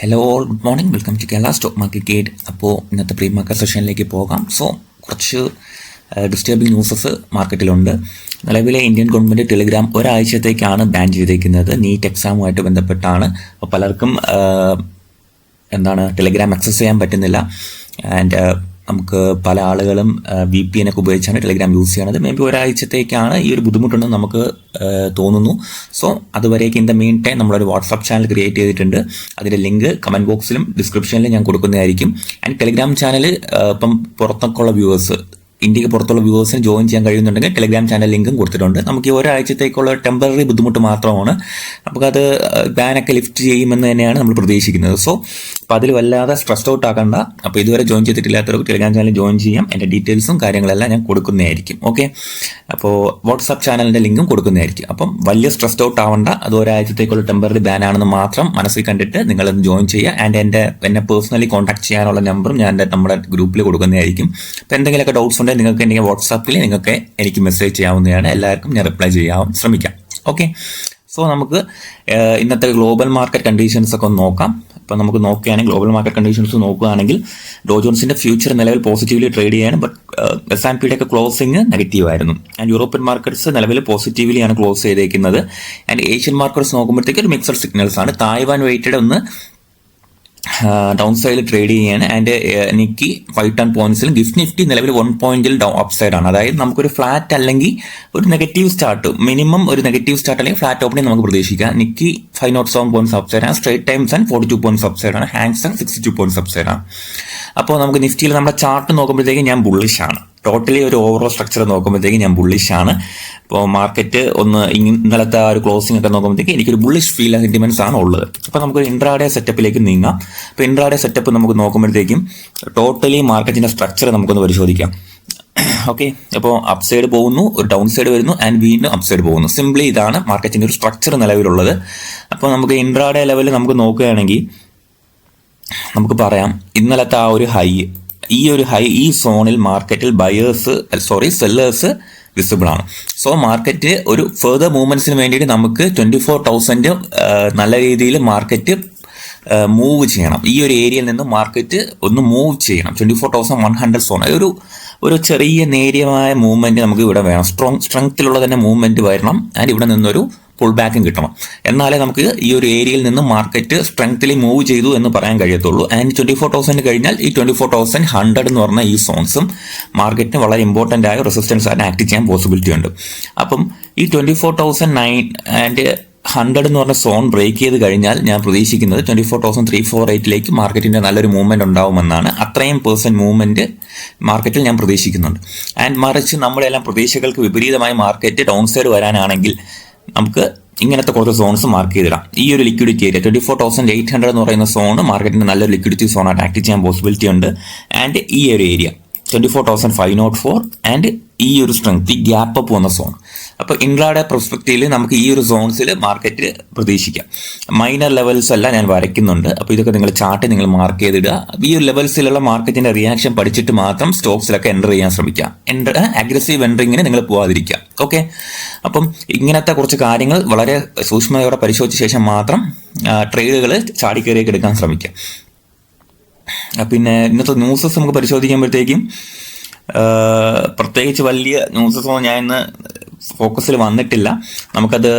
Hello all, good morning. Welcome to Kerala stock market guide. അപ്പോൾ ഇന്നത്തെ pre market സെഷനിലേക്ക് പോകാം. സോ കുറച്ച് ഡിസ്റ്റർബിംഗ് ന്യൂസസ് മാർക്കറ്റിലുണ്ട്. നിലവിലെ ഇന്ത്യൻ ഗവൺമെൻറ് ടെലിഗ്രാം ഒരാഴ്ചത്തേക്കാണ് ബാൻ ചെയ്തേക്കുന്നത്. നീറ്റ് എക്സാമുമായിട്ട് ബന്ധപ്പെട്ടാണ്. അപ്പോൾ പലർക്കും ടെലിഗ്രാം ആക്സസ് ചെയ്യാൻ പറ്റുന്നില്ല. ആൻഡ് നമുക്ക് പല ആളുകളും VPN ഒക്കെ ഉപയോഗിച്ചാണ് ടെലിഗ്രാം യൂസ് ചെയ്യണത്. മേ ബി ഒരാഴ്ചത്തേക്കാണ് ഈ ഒരു ബുദ്ധിമുട്ടുണ്ടെന്ന് നമുക്ക് തോന്നുന്നു. സോ അതുവരേക്ക് ഇൻ ദ മെയിൻ ടൈം നമ്മളൊരു വാട്സാപ്പ് ചാനൽ ക്രിയേറ്റ് ചെയ്തിട്ടുണ്ട്. അതിൻ്റെ ലിങ്ക് കമൻറ്റ് ബോക്സിലും ഡിസ്ക്രിപ്ഷനിലും ഞാൻ കൊടുക്കുന്നതായിരിക്കും. ആൻഡ് ടെലിഗ്രാം ചാനൽ ഇപ്പം പുറത്തൊക്കെയുള്ള വ്യൂവേഴ്സ്, ഇന്ത്യക്ക് പുറത്തുള്ള വ്യൂവേഴ്സിന് ജോയിൻ ചെയ്യാൻ കഴിയുന്നുണ്ടെങ്കിൽ ടെലിഗ്രാം ചാനൽ ലിങ്കും കൊടുത്തിട്ടുണ്ട്. നമുക്ക് ഈ ഒരാഴ്ചത്തേക്കുള്ള ടെമ്പററി ബുദ്ധിമുട്ട് മാത്രമാണ്. നമുക്കത് ബാനൊക്കെ ലിഫ്റ്റ് ചെയ്യുമെന്ന് തന്നെയാണ് നമ്മൾ പ്രതീക്ഷിക്കുന്നത്. സോ അപ്പോൾ അതിൽ വല്ലാതെ സ്ട്രെസ്ഡ് ഔട്ട് ആക്കണ്ട. അപ്പോൾ ഇതുവരെ ജോയിൻ ചെയ്തിട്ടില്ലാത്തവർക്ക് ടെലിഗ്രാം ചാനൽ ജോയിൻ ചെയ്യാം. എൻ്റെ ഡീറ്റെയിൽസും കാര്യങ്ങളെല്ലാം ഞാൻ കൊടുക്കുന്നതായിരിക്കും. ഓക്കെ, അപ്പോൾ വാട്സാപ്പ് ചാനലിൻ്റെ ലിങ്കും കൊടുക്കുന്നതായിരിക്കും. അപ്പം വലിയ സ്ട്രെസ്ഡ് ഔട്ട് ആവണ്ട. അത് ഒരാഴ്ചത്തേക്കുള്ള ടെമ്പററി ബാൻ ആണെന്ന് മാത്രം മനസ്സിൽ കണ്ടിട്ട് നിങ്ങളത് ജോയിൻ ചെയ്യുക. ആൻഡ് എന്നെ പേഴ്സണലി കോൺടാക്ട് ചെയ്യാനുള്ള നമ്പറും ഞാൻ നമ്മുടെ ഗ്രൂപ്പിൽ കൊടുക്കുന്നതായിരിക്കും. അപ്പോൾ എന്തെങ്കിലുമൊക്കെ ഡൗട്ട്സ് ഉണ്ടെങ്കിൽ നിങ്ങൾക്ക് എൻ്റെ വാട്സാപ്പിൽ നിങ്ങൾക്ക് എനിക്ക് മെസ്സേജ് ചെയ്യാവുന്നതാണ്. എല്ലാവർക്കും ഞാൻ റിപ്ലൈ ചെയ്യാൻ ശ്രമിക്കാം. ഓക്കെ, സോ നമുക്ക് ഇന്നത്തെ ഗ്ലോബൽ മാർക്കറ്റ് കണ്ടീഷൻസ് ഒക്കെ ഒന്ന് നോക്കാം. അപ്പോൾ നമുക്ക് നോക്കുകയാണെങ്കിൽ ഗ്ലോബൽ മാർക്കറ്റ് കണ്ടീഷൻസ് നോക്കുകയാണെങ്കിൽ ഡോ ജോൺസിന്റെ ഫ്യൂച്ചർ നിലവിൽ പോസിറ്റീവ്ലി ട്രേഡ് ചെയ്യാണ്. ബട്ട് S&P ഒക്കെ ക്ലോസിംഗ് നെഗറ്റീവ് ആയിരുന്നു. ആൻഡ് യൂറോപ്യൻ മാർക്കറ്റ്സ് നിലവിൽ പോസിറ്റീവ്ലി ആണ് ക്ലോസ് ചെയ്തേക്കുന്നത്. ആൻഡ് ഏഷ്യൻ മാർക്കറ്റ്സ് നോക്കുമ്പോഴത്തേക്ക് ഒരു മിക്സഡ് സിഗ്നൽസ് ആണ്. തായ്വാൻ വെയിറ്റഡ് ഒന്ന് ഡൗൺ സൈഡിൽ ട്രേഡ് ചെയ്യാണ്. ആൻഡ് നിക്കി 510 പോയിന്റ്സിലും ഗിഫ്റ്റ് നിഫ്റ്റി നിലവിൽ 1 പോയിന്റിൽ അപ്പ് സൈഡ് ആണ്. അതായത് നമുക്കൊരു ഫ്ലാറ്റ് അല്ലെങ്കിൽ ഒരു നെഗറ്റീവ് സ്റ്റാർട്ട്, മിനിമം ഒരു നെഗറ്റീവ് സ്റ്റാർട്ട് അല്ലെങ്കിൽ ഫ്ലാറ്റ് ഓപ്പണിംഗ് നമുക്ക് പ്രതീക്ഷിക്കാം. നിക്കി 507 പോയിന്റ്സ് അപ്പ് സൈഡ് ആണ്. Straight times and 42 points up side ആണ്. ഹാങ്സൺ 62 പോയിന്റ്സ് അപ്പ് സൈഡ് ആണ്. അപ്പോൾ നമുക്ക് നിഫ്റ്റിയിൽ നമ്മുടെ ചാർട്ട് നോക്കുമ്പോഴത്തേക്ക് ഞാൻ ബുള്ളിഷ് ആണ്. ടോട്ടലി ഒരു ഓവറോൾ സ്ട്രക്ചർ നോക്കുമ്പോഴത്തേക്ക് ഞാൻ ബുള്ളിഷ് ആണ്. അപ്പോൾ മാർക്കറ്റ് ഒന്ന് ഇന്നലത്തെ ആ ഒരു ക്ലോസിംഗ് ഒക്കെ നോക്കുമ്പോഴത്തേക്ക് എനിക്കൊരു ബുള്ളിഷ് ഫീൽ സെന്റിമെന്റ്സ് ആണ് ഉള്ളത്. അപ്പോൾ നമുക്ക് ഇൻട്രാഡേ സെറ്റപ്പിലേക്ക് നീങ്ങാം. അപ്പോൾ ഇൻട്രാഡേ സെറ്റപ്പ് നമുക്ക് നോക്കുമ്പോഴത്തേക്കും ടോട്ടലി മാർക്കറ്റിന്റെ സ്ട്രക്ചർ നമുക്കൊന്ന് പരിശോധിക്കാം. ഓക്കെ, അപ്പോൾ അപ്പ് സൈഡ് പോകുന്നു, ഒരു ഡൗൺ സൈഡ് വരുന്നു, ആൻഡ് വീണ്ടും അപ്പ് സൈഡ് പോകുന്നു. സിംപ്ലി ഇതാണ് മാർക്കറ്റിന്റെ ഒരു സ്ട്രക്ചർ നിലവിലുള്ളത്. അപ്പോൾ നമുക്ക് ഇൻട്രാഡേ ലെവലിൽ നമുക്ക് നോക്കുകയാണെങ്കിൽ നമുക്ക് പറയാം ഇന്നലത്തെ ആ ഒരു ഹൈ, ഈ സോണിൽ മാർക്കറ്റിൽ സെല്ലേഴ്സ് വിസിബിൾ ആണ്. സോ മാർക്കറ്റ് ഒരു ഫെർദർ മൂവ്മെന്റ്സിന് വേണ്ടിയിട്ട് നമുക്ക് 24,000 നല്ല രീതിയിൽ മാർക്കറ്റ് മൂവ് ചെയ്യണം. ഈ ഒരു ഏരിയയിൽ നിന്ന് മാർക്കറ്റ് ഒന്ന് മൂവ് ചെയ്യണം. 24,100 സോൺ ഒരു ചെറിയ നേരിയമായ മൂവ്മെന്റ് നമുക്ക് ഇവിടെ വേണം. സ്ട്രെങ്ത്തിലുള്ള തന്നെ മൂവ്മെന്റ് വരണം. ആൻഡ് ഇവിടെ നിന്നൊരു പുൾ ബാക്കും കിട്ടണം. എന്നാലേ നമുക്ക് ഈ ഒരു ഏരിയയിൽ നിന്ന് മാർക്കറ്റ് സ്ട്രെങ്ത്തിലി മൂവ് ചെയ്തു എന്ന് പറയാൻ കഴിയത്തുള്ളൂ. ആൻഡ് 24,000 കഴിഞ്ഞാൽ ഈ 24,100 എന്ന് പറഞ്ഞ ഈ സോൺസും മാർക്കറ്റിന് വളരെ ഇമ്പോർട്ടൻ്റ് ആയ റെസിസ്റ്റൻസ് ആയിട്ട് ആക്ട് ചെയ്യാൻ പോസിബിലിറ്റി ഉണ്ട്. അപ്പം ഈ 24,900 എന്ന് പറഞ്ഞ സോൺ ബ്രേക്ക് ചെയ്ത് കഴിഞ്ഞാൽ ഞാൻ പ്രതീക്ഷിക്കുന്നത് 24,348 മാർക്കറ്റിന്റെ നല്ലൊരു മൂവ്മെന്റ് ഉണ്ടാവുമെന്നാണ്. അത്രയും മൂവ്മെന്റ് മാർക്കറ്റിൽ ഞാൻ പ്രതീക്ഷിക്കുന്നുണ്ട്. ആൻഡ് മറിച്ച് നമ്മളെല്ലാം പ്രതീക്ഷകൾക്ക് വിപരീതമായി മാർക്കറ്റ് ഡൗൺ സൈഡ് വരാനാണെങ്കിൽ നമുക്ക് ഇങ്ങനത്തെ കുറച്ച് സോൺസ് മാർക്ക് ചെയ്തിടാം. ഈ ഒരു ലിക്വിഡിറ്റി ഏരിയ 24,800 എന്ന് പറയുന്ന സോൺ മാർക്കറ്റിന്റെ നല്ലൊരു ലിക്വിഡിറ്റി സോണായിട്ട് ആക്ട് ചെയ്യാൻ പോസിബിലിറ്റി ഉണ്ട്. ആൻഡ് ഈ ഒരു ഏരിയ 24,504 ആൻഡ് ഈ ഒരു സ്ട്രെങ്ത്, ഈ ഗ്യാപ്പ് അപ്പ് വന്ന സോൺ. അപ്പോൾ ഇൻട്രാഡേ പെർസ്പെക്റ്റീവിൽ നമുക്ക് ഈ ഒരു സോൺസിൽ മാർക്കറ്റ് പ്രതീക്ഷിക്കാം. മൈനർ ലെവൽസ് എല്ലാം ഞാൻ വരയ്ക്കുന്നുണ്ട്. അപ്പോൾ ഇതൊക്കെ നിങ്ങൾ ചാർട്ട് നിങ്ങൾ മാർക്ക് ചെയ്തിടുക. ഈ ഒരു ലെവൽസിലുള്ള മാർക്കറ്റിന്റെ റിയാക്ഷൻ പഠിച്ചിട്ട് മാത്രം സ്റ്റോക്സിലൊക്കെ എൻ്റർ ചെയ്യാൻ ശ്രമിക്കുക. അഗ്രസീവ് എൻട്രിങ്ങിന് നിങ്ങൾ പോകാതിരിക്കുക. ഓക്കെ, അപ്പം ഇങ്ങനത്തെ കുറച്ച് കാര്യങ്ങൾ വളരെ സൂക്ഷ്മതയോടെ പരിശോധിച്ച ശേഷം മാത്രം ട്രേഡുകൾ ചാടിക്കയറിയൊക്കെ എടുക്കാൻ ശ്രമിക്കുക. പിന്നെ ഇന്നത്തെ ന്യൂസസ് നമുക്ക് പരിശോധിക്കുമ്പോഴത്തേക്കും പ്രത്യേകിച്ച് വലിയ ന്യൂസസ് ഒന്നും ഞാൻ ഇന്ന് ഫോക്കസിൽ വന്നിട്ടില്ല. നമുക്കത്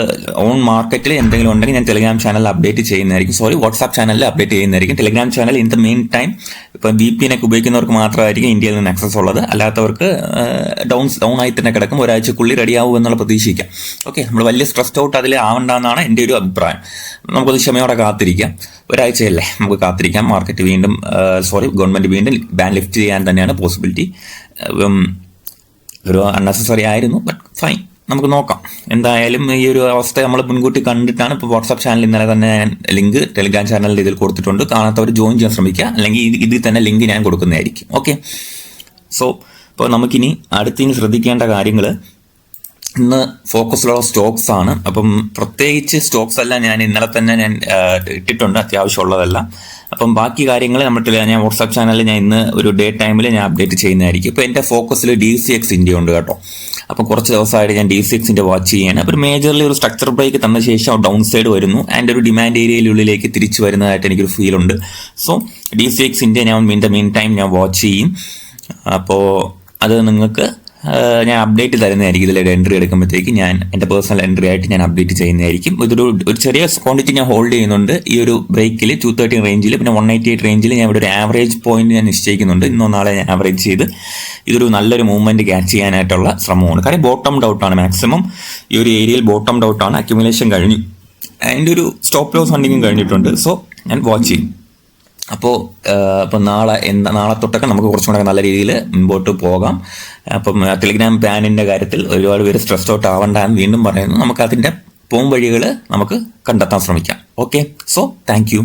ഓൺ മാർക്കറ്റിൽ എന്തെങ്കിലും ഉണ്ടെങ്കിൽ ഞാൻ ടെലിഗ്രാം ചാനലിൽ അപ്ഡേറ്റ് ചെയ്യുന്നതായിരിക്കും. വാട്സാപ്പ് ചാനലിൽ അപ്ഡേറ്റ് ചെയ്യുന്നതായിരിക്കും. Telegram channel in the main time ഇപ്പം VPN ഒക്കെ ഉപയോഗിക്കുന്നവർക്ക് മാത്രമായിരിക്കും ഇന്ത്യയിൽ നിന്ന് ആക്സസ് ഉള്ളത്. അല്ലാത്തവർക്ക് ഡൗൺ ആയി തന്നെ കിടക്കും. ഒരാഴ്ചക്കുള്ളിൽ റെഡിയാവും എന്നുള്ള പ്രതീക്ഷിക്കാം. ഓക്കെ, നമ്മൾ വലിയ സ്ട്രെസ്ഡ് ഔട്ട് അതിൽ ആവണ്ടെന്നാണ് എൻ്റെ ഒരു അഭിപ്രായം. നമുക്കത് ക്ഷമയോടെ കാത്തിരിക്കാം. ഒരാഴ്ചയല്ലേ, നമുക്ക് കാത്തിരിക്കാം. മാർക്കറ്റ് വീണ്ടും ഗവൺമെന്റ് വീണ്ടും ബാൻ ലിഫ്റ്റ് ചെയ്യാൻ തന്നെയാണ് പോസിബിലിറ്റി. ഒരു അൺനെസസറി ആയിരുന്നു, ബട്ട് ഫൈൻ, നമുക്ക് നോക്കാം. എന്തായാലും ഈ ഒരു അവസ്ഥ നമ്മൾ മുൻകൂട്ടി കണ്ടിട്ടാണ് ഇപ്പോൾ വാട്സാപ്പ് ചാനൽ ഇന്നലെ തന്നെ ലിങ്ക് ടെലിഗ്രാം ചാനലിൽ ഇതിൽ കൊടുത്തിട്ടുണ്ട്. കാണാത്തവർ ജോയിൻ ചെയ്യാൻ ശ്രമിക്കുക, അല്ലെങ്കിൽ ഇതിൽ തന്നെ ലിങ്ക് ഞാൻ കൊടുക്കുന്നതായിരിക്കും. ഓക്കെ, സോ ഇപ്പോൾ നമുക്കിനി അടുത്തിനി ശ്രദ്ധിക്കേണ്ട കാര്യങ്ങൾ ഇന്ന് ഫോക്കസിലുള്ള സ്റ്റോക്സ് ആണ്. അപ്പം പ്രത്യേകിച്ച് സ്റ്റോക്സ് എല്ലാം ഞാൻ ഇന്നലെ തന്നെ ഞാൻ ഇട്ടിട്ടുണ്ട്, അത്യാവശ്യമുള്ളതെല്ലാം. അപ്പം ബാക്കി കാര്യങ്ങൾ ഞാൻ വാട്സാപ്പ് ചാനലിൽ ഞാൻ ഇന്ന് ഒരു ഡേ ടൈമിൽ ഞാൻ അപ്ഡേറ്റ് ചെയ്യുന്നതായിരിക്കും. ഇപ്പോൾ എൻ്റെ ഫോക്കസിൽ DCX ഇന്ത്യ ഉണ്ട് കേട്ടോ. അപ്പോൾ കുറച്ച് ദിവസമായിട്ട് ഞാൻ DCX ഇന്ത്യ വാച്ച് ചെയ്യാണ്. അപ്പോൾ മേജർലി ഒരു സ്ട്രക്ചർ ബ്രേക്ക് തന്ന ശേഷം ഡൗൺ സൈഡ് വരുന്നു ആൻഡ് ഒരു ഡിമാൻഡ് ഏരിയയിലുള്ളിലേക്ക് തിരിച്ചു വരുന്നതായിട്ട് എനിക്കൊരു ഫീൽ ഉണ്ട്. സോ DCX ഇന്ത്യ ഞാൻ മീൻ ടൈം ഞാൻ വാച്ച് ചെയ്യും. അപ്പോൾ അത് നിങ്ങൾക്ക് ഞാൻ അപ്ഡേറ്റ് തരുന്നതായിരിക്കും. ഇതിൽ എൻട്രി എടുക്കുമ്പോഴത്തേക്ക് ഞാൻ എൻ്റെ പേഴ്സണൽ എൻട്രി ആയിട്ട് ഞാൻ അപ്ഡേറ്റ് ചെയ്യുന്നതായിരിക്കും. ഒരു ചെറിയ ക്വാണ്ടിറ്റി ഞാൻ ഹോൾഡ് ചെയ്യുന്നുണ്ട് ഈ ഒരു ബ്രേക്കിൽ 230 റേഞ്ചിൽ, പിന്നെ 188 റേഞ്ചിൽ ഞാൻ ഇവിടെ ഒരു ആവറേജ് പോയിന്റ് ഞാൻ നിശ്ചയിക്കുന്നുണ്ട്. ഇന്നോ നാളെ ഞാൻ ആവറേജ് ചെയ്ത് ഇതൊരു നല്ലൊരു മൂവ്മെന്റ് ക്യാച്ച് ചെയ്യാനായിട്ടുള്ള ശ്രമമാണ്. കാര്യം ബോട്ടം ഡൗട്ടാണ്, മാക്സിമം ഈ ഒരു ഏരിയയിൽ ബോട്ടം ഡൗട്ടാണ്. അക്യുമുലേഷൻ കഴിഞ്ഞു, അതിൻ്റെ ഒരു സ്റ്റോപ്പ് ലോസ് ഫണ്ടിങ്ങും കഴിഞ്ഞിട്ടുണ്ട്. സോ ഞാൻ വാച്ച് ചെയ്യും. അപ്പോൾ നാളെ തൊട്ടൊക്കെ നമുക്ക് കുറച്ചും കൂടെ നല്ല രീതിയിൽ മുമ്പോട്ട് പോകാം. അപ്പം ടെലിഗ്രാം ബാനിൻ്റെ കാര്യത്തിൽ ഒരുപാട് പേര് സ്ട്രെസ് ഔട്ട് ആവണ്ടെന്ന് വീണ്ടും പറയുന്നു. നമുക്ക് അതിൻ്റെ വഴികൾ നമുക്ക് കണ്ടെത്താൻ ശ്രമിക്കാം. Okay, so thank you.